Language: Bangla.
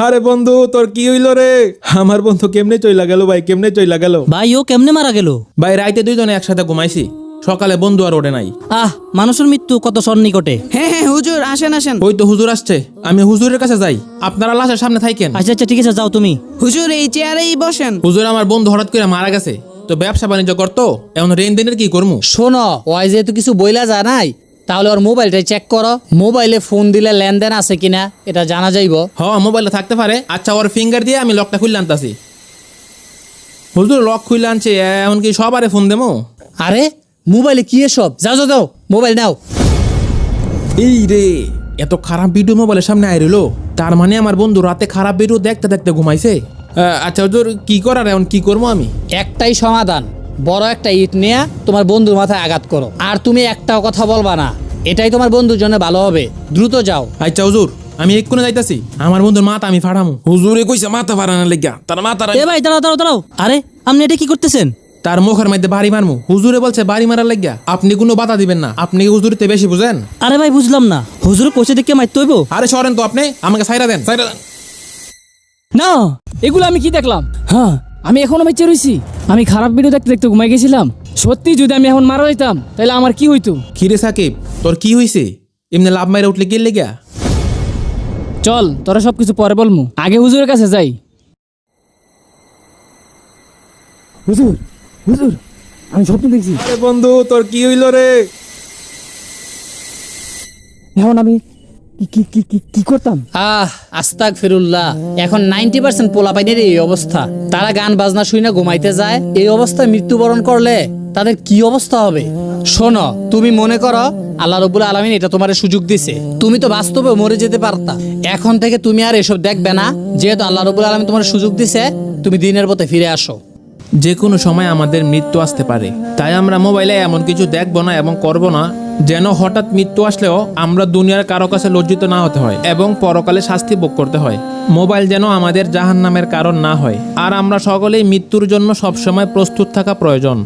আরে বন্ধু তোর কি হইল রে? আমার বন্ধু কেমনে চইলা গেল ভাই, কেমনে চইলা গেল ভাই ও কেমনে মারা গেল? ভাই। রাইতে দুইজনে একসাথে ঘুমাইছি, সকালে বন্ধু আর ওঠে নাই। মানুষের মৃত্যু কত সন্নিকটে। হ্যাঁ হ্যাঁ হুজুর, আসেন আসেন। ওই তো হুজুর আসছে, আমি হুজুরের কাছে যাই, আপনারা লাশের সামনে থাকেন। আচ্ছা আচ্ছা ঠিক আছে, যাও তুমি। হুজুর এই চেয়ারেই বসেন। হুজুর আমার বন্ধু হঠাৎ করে মারা গেছে, তো ব্যবসা বাণিজ্য করতো, এখন লেনদেনের কি করবো? শোনো, ওই যেহেতু কিছু বইলা যায় নাই, তাহলে ওর মোবাইলটাই চেক করো। মোবাইলে ফোন দিলে লেনদেন আছে কিনা এটা জানা যাইব। মোবাইলে থাকতে পারে। আচ্ছা, ওর ফিঙ্গার দিয়ে আমি লকটা খুললে আনতাছি। হুজুর লক খুললে আনছে, এখন কি সবারে ফোন দেবো? আরে মোবাইলে কি এসব? যাও যাও যাও, মোবাইল নাও। এই রে, এত খারাপ ভিডিও মোবাইলের সামনে আইরলো, তার মানে আমার বন্ধু রাতে খারাপ ভিডিও দেখতে দেখতে ঘুমাইছে। আচ্ছা হুজুর, কি করার এখন, কি করবো আমি? একটাই সমাধান, বড় একটা ইট নিয়ে তোমার বন্ধুর মাথায় আঘাত করো, আর তুমি একটাও কথা বলবা না। এটাই তোমার বন্ধুর জন্য ভালো হবে। দ্রুত যাও। আচ্ছা হুজুর, আমি এক্ষুনি যাইতাছি। আমার বন্ধুর মাথা আমি ফাড়ামু। হুজুরে কইছে মাথা ফাড়ানোর লেগা, তার মাথা এ ভাই দাঁড়াও দাঁড়াও দাঁড়াও। আরে আপনি এটা কি করতেছেন? তার মুখের মধ্যে বাড়ি মারমু। হুজুরে বলছে বাড়ি মারার লাগিয়া, আপনি কোনো বাধা দিবেন না। আপনি কি হুজুরিতে বেশি বুঝেন? আরে ভাই বুঝলাম না, হুজুর কইছে দেখে মারতে হইব? আরে সরেন তো আপনি, আমাকে সাইরা দেন, সাইরা দেন। না, এগুলো আমি কি দেখলাম? হ্যাঁ, আমি এখনো বেঁচে রইছি। আমি খারাপ ভিডিও দেখতে দেখতে ঘুমাই গেছিলাম। সত্যি যদি আমি এখন মারা যেতাম তাহলে আমার কি হইতো? কিরে সাকিব, তোর কি হইছে? এমনি লাভ মাইরা উঠলে কি লেগা? চল তোরা সবকিছু পরে বলমু, আগে হুজুরের কাছে যাই। হুজুর হুজুর, আমি স্বপ্ন দেখছি। আরে বন্ধু তোর কি হইল রে? এখন আমি কি কি কি কি করতাম? আস্তাগফিরুল্লাহ। এখন 90% পোলাপাইনের এই অবস্থা। তারা গান বাজনা শুই না ঘুমাইতে যায়, এই অবস্থায় মৃত্যুবরণ করলে তাদের কি অবস্থা হবে? শোনো, তুমি মনে করো আল্লাহ রাব্বুল আলামিন এটা তোমার সুযোগ দিছে, তুমি তো বাস্তবে মরে যেতে পারতা। এখন থেকে তুমি আর এসব দেখবে না। যেহেতু আল্লাহ রাব্বুল আলামিন তোমার সুযোগ দিছে, তুমি দিনের পথে ফিরে আসো। যে কোনো সময় আমাদের মৃত্যু আসতে পারে, তাই আমরা মোবাইলে এমন কিছু দেখবো না এবং করব না যেন হঠাৎ মৃত্যু আসলেও আমরা দুনিয়ার কারো কাছে লজ্জিত না হতে হয় এবং পরকালে শাস্তি ভোগ করতে হয়। মোবাইল যেন আমাদের জাহান্নামের কারণ না হয়। আর আমরা সকলেই মৃত্যুর জন্য সবসময় প্রস্তুত থাকা প্রয়োজন।